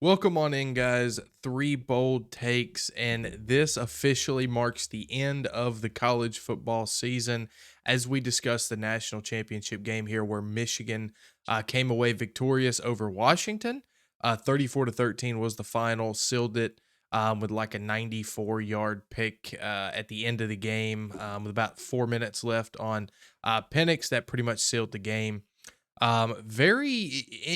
Welcome on in, guys. Three bold takes, and this officially marks the end of the college football season as we discuss the national championship game here, where Michigan came away victorious over Washington. 34 to 13 was the final, sealed it with like a 94-yard pick at the end of the game with about 4 minutes left on Penix. That pretty much sealed the game. Very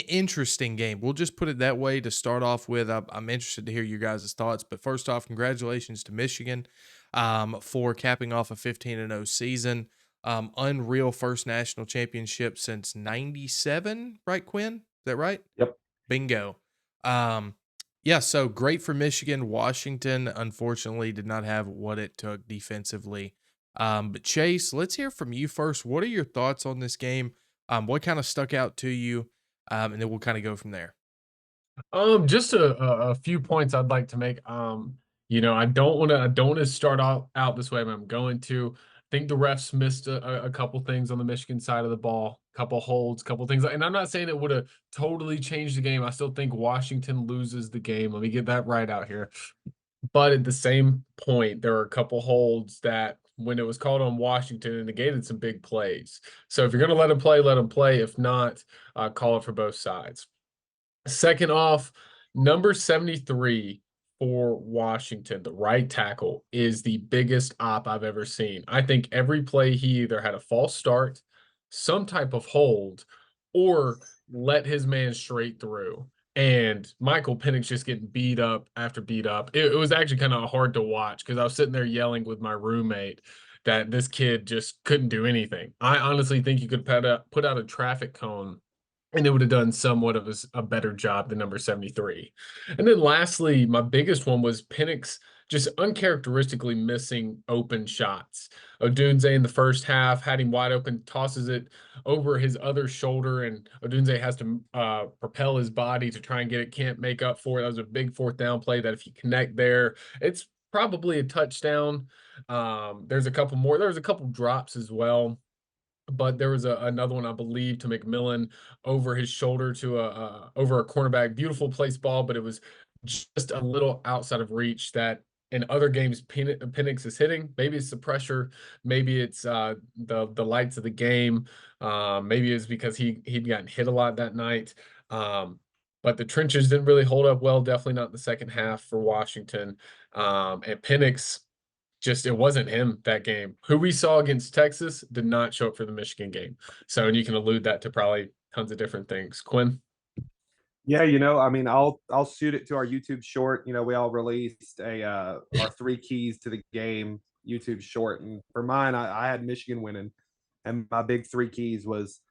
interesting game. We'll just put it that way to start off with. I'm interested to hear your guys' thoughts. But first off, congratulations to Michigan for capping off a 15-0 season. Unreal first national championship since '97, right, Quinn? Is that right? Yep. Bingo. Um, yeah, so great for Michigan. Washington, unfortunately, did not have what it took defensively. But Chase, let's hear from you first. What are your thoughts on this game? What kind of stuck out to you? And then we'll kind of go from there. Just a few points I'd like to make. I don't want to start out this way, but I'm going to. I think the refs missed a couple things on the Michigan side of the ball, couple holds, couple things. And I'm not saying it would have totally changed the game. I still think Washington loses the game. Let me get that right out here. But at the same point, there are a couple holds that when it was called on Washington, it negated some big plays. So if you're going to let them play, let them play. If not, call it for both sides. Second off, number 73 for Washington, the right tackle, is the biggest op I've ever seen. I think every play he either had a false start, some type of hold, or let his man straight through. And Michael Penix just getting beat up after beat up. It was actually kind of hard to watch because I was sitting there yelling with my roommate that this kid just couldn't do anything. I honestly think you could put out a traffic cone and it would have done somewhat of a better job than number 73. And then lastly, my biggest one was Penix just uncharacteristically missing open shots. Odunze in the first half had him wide open, tosses it over his other shoulder, and Odunze has to propel his body to try and get it, can't make up for it. That was a big fourth down play that if you connect there, it's probably a touchdown. There's a couple more. There's a couple drops as well, but there was another one, I believe, to McMillan over his shoulder to over a cornerback. Beautiful place ball, but it was just a little outside of reach that in other games Penix is hitting. Maybe it's the pressure, maybe it's the lights of the game, maybe it's because he'd gotten hit a lot that night. But the trenches didn't really hold up well, definitely not in the second half for Washington. And Penix, just it wasn't him that game. Who we saw against Texas did not show up for the Michigan game. So, and you can allude that to probably tons of different things. Quinn? Yeah, I mean, I'll shoot it to our YouTube short. We all released a our three keys to the game YouTube short, and for mine, I had Michigan winning, and my big three keys was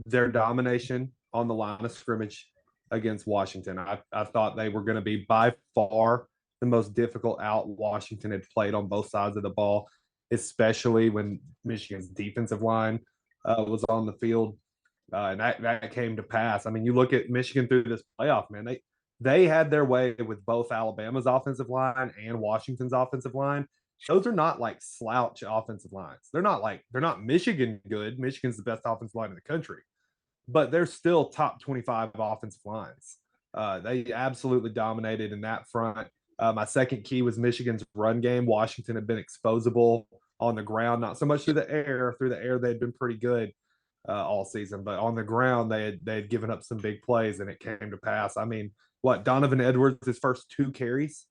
their domination on the line of scrimmage against Washington. I thought they were going to be by far the most difficult out Washington had played on both sides of the ball, especially when Michigan's defensive line was on the field. And that came to pass. I mean, you look at Michigan through this playoff, man. They had their way with both Alabama's offensive line and Washington's offensive line. Those are not like slouch offensive lines. They're not Michigan good. Michigan's the best offensive line in the country, but they're still top 25 offensive lines. They absolutely dominated in that front. My second key was Michigan's run game. Washington had been exposable on the ground, not so much through the air. Through the air, they had been pretty good all season, but on the ground they had given up some big plays, and it came to pass. I mean, what Donovan Edwards, his first two carries,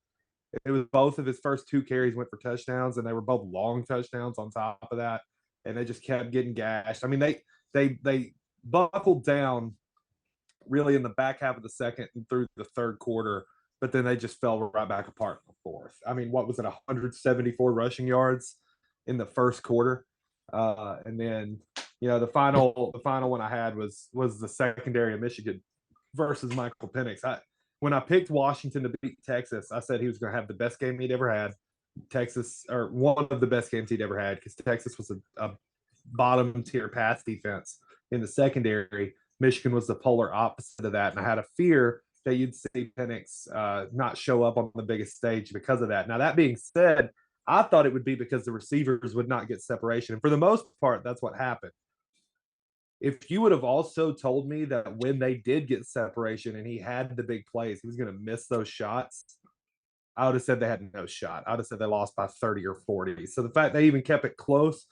it was both of his first two carries went for touchdowns, and they were both long touchdowns on top of that, and they just kept getting gashed. I mean, they buckled down really in the back half of the second and through the third quarter, but then they just fell right back apart in the fourth. I mean, what was it, 174 rushing yards in the first quarter, and then the final one I had was the secondary of Michigan versus Michael Penix. When I picked Washington to beat Texas, I said he was going to have the best game he'd ever had. Texas, or one of the best games he'd ever had, because Texas was a bottom tier pass defense in the secondary. Michigan was the polar opposite of that, and I had a fear that you'd see Penix not show up on the biggest stage because of that. Now, that being said, I thought it would be because the receivers would not get separation, and for the most part, that's what happened. If you would have also told me that when they did get separation and he had the big plays, he was going to miss those shots, I would have said they had no shot. I would have said they lost by 30 or 40. So the fact they even kept it close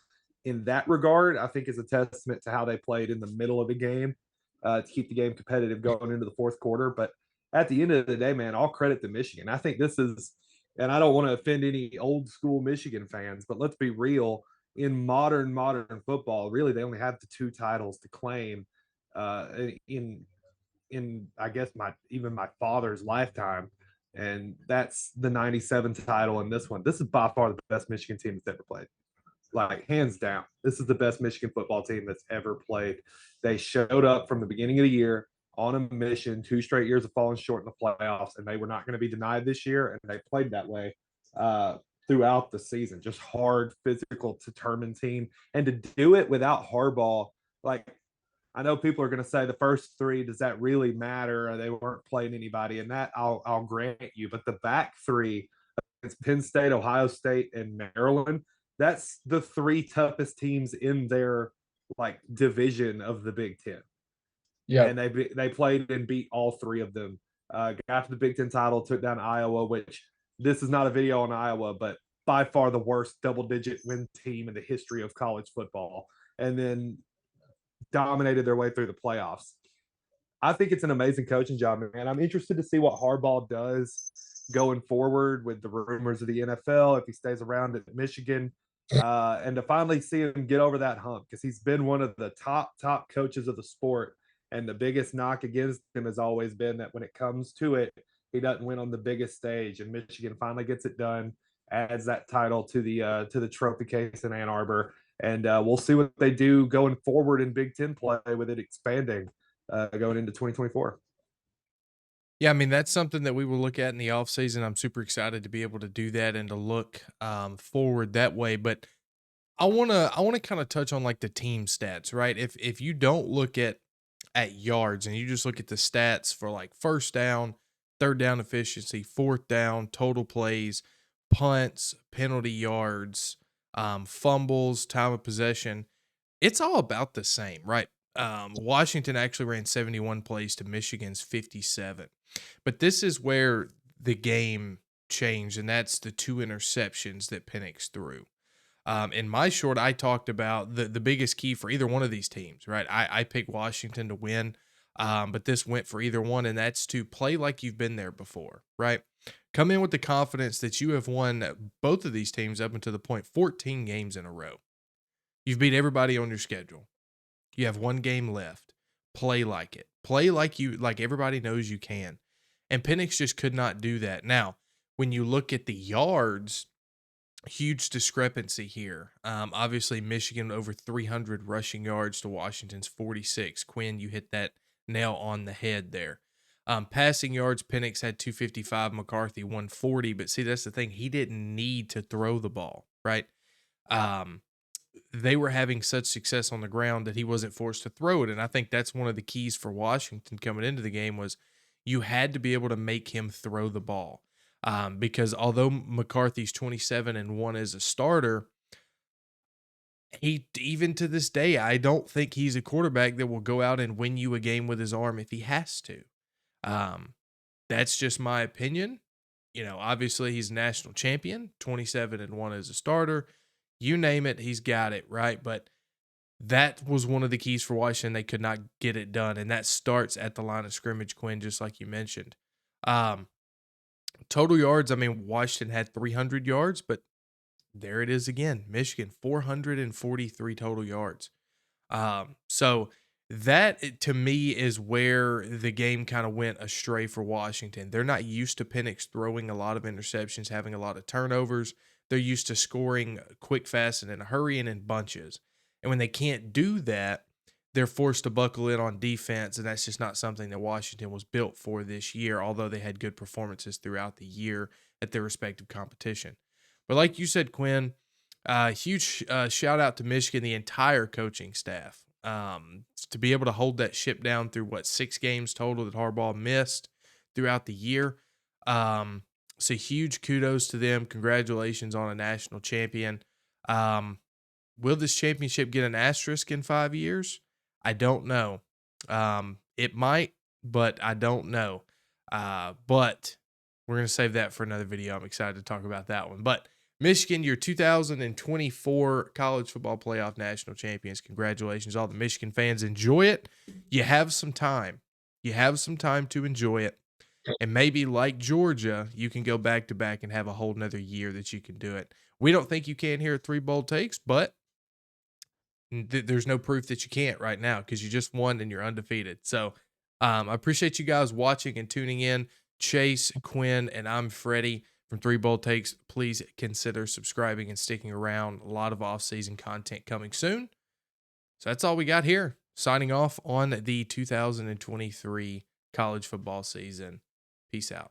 in that regard, I think is a testament to how they played in the middle of the game to keep the game competitive going into the fourth quarter. But at the end of the day, man, all credit to Michigan. I think this is, and I don't want to offend any old school Michigan fans, but let's be real. In modern football, really, they only have the two titles to claim uh, in in I guess my father's lifetime, and that's the '97 title and this one. This is by far the best Michigan team that's ever played, like hands down. This is the best Michigan football team that's ever played. They showed up from the beginning of the year on a mission, 2 straight years of falling short in the playoffs, and they were not going to be denied this year, and they played that way throughout the season. Just hard, physical, determined team, and to do it without Harbaugh, like I know people are going to say the first three, does that really matter? They weren't playing anybody, and that I'll grant you. But the back three, it's Penn State, Ohio State, and Maryland. That's the three toughest teams in their like division of the Big Ten, Yeah. and they played and beat all three of them. Got to the Big Ten title, took down Iowa, which this is not a video on Iowa, but by far the worst double-digit win team in the history of college football, and then dominated their way through the playoffs. I think it's an amazing coaching job, man. I'm interested to see what Harbaugh does going forward with the rumors of the NFL, if he stays around at Michigan, and to finally see him get over that hump because he's been one of the top coaches of the sport. And the biggest knock against him has always been that when it comes to it, he doesn't win on the biggest stage. And Michigan finally gets it done, adds that title to the trophy case in Ann Arbor, and we'll see what they do going forward in Big Ten play with it expanding going into 2024. Yeah, I mean, that's something that we will look at in the offseason. I'm super excited to be able to do that and to look forward that way. But I wanna kind of touch on like the team stats, right? If you don't look at yards and you just look at the stats for like first down, third down efficiency, fourth down, total plays, punts, penalty yards, fumbles, time of possession, it's all about the same, right? Washington actually ran 71 plays to Michigan's 57. But this is where the game changed, and that's the two interceptions that Penix threw. In my short, I talked about the biggest key for either one of these teams, right? I picked Washington to win, but this went for either one, and that's to play like you've been there before, right? Come in with the confidence that you have won both of these teams up until the point 14 games in a row. You've beat everybody on your schedule. You have one game left. Play like it. Play like everybody knows you can. And Penix just could not do that. Now, when you look at the yards, huge discrepancy here. Obviously, Michigan over 300 rushing yards to Washington's 46. Quinn, you hit that nail on the head there. Passing yards, Penix had 255, McCarthy 140. But see, that's the thing. He didn't need to throw the ball, right? They were having such success on the ground that he wasn't forced to throw it. And I think that's one of the keys for Washington coming into the game was you had to be able to make him throw the ball. Because although McCarthy's 27-1 as a starter, he even to this day, I don't think he's a quarterback that will go out and win you a game with his arm if he has to. That's just my opinion. You know, obviously he's a national champion, 27-1 as a starter. You name it, he's got it, right? But that was one of the keys for Washington. They could not get it done, and that starts at the line of scrimmage, Quinn, just like you mentioned. Total yards, I mean, Washington had 300 yards, but there it is again. Michigan, 443 total yards. So that, to me, is where the game kind of went astray for Washington. They're not used to Penix throwing a lot of interceptions, having a lot of turnovers. They're used to scoring quick, fast, and in a hurry and in bunches. And when they can't do that, they're forced to buckle in on defense, and that's just not something that Washington was built for this year, although they had good performances throughout the year at their respective competition. But like you said, Quinn, huge shout out to Michigan, the entire coaching staff, to be able to hold that ship down through, 6 games total that Harbaugh missed throughout the year. So huge kudos to them. Congratulations on a national champion. Will this championship get an asterisk in 5 years? I don't know. It might, but I don't know. But we're going to save that for another video. I'm excited to talk about that one. But Michigan, your 2024 college football playoff national champions. Congratulations, all the Michigan fans. Enjoy it. You have some time. You have some time to enjoy it. And maybe like Georgia, you can go back to back and have a whole nother year that you can do it. We don't think you can here at 3 Bold Takes, but there's no proof that you can't right now because you just won and you're undefeated. So I appreciate you guys watching and tuning in. Chase, Quinn, and I'm Freddie from 3 Bold Takes. Please consider subscribing and sticking around. A lot of off-season content coming soon. So that's all we got here. Signing off on the 2023 college football season. Peace out.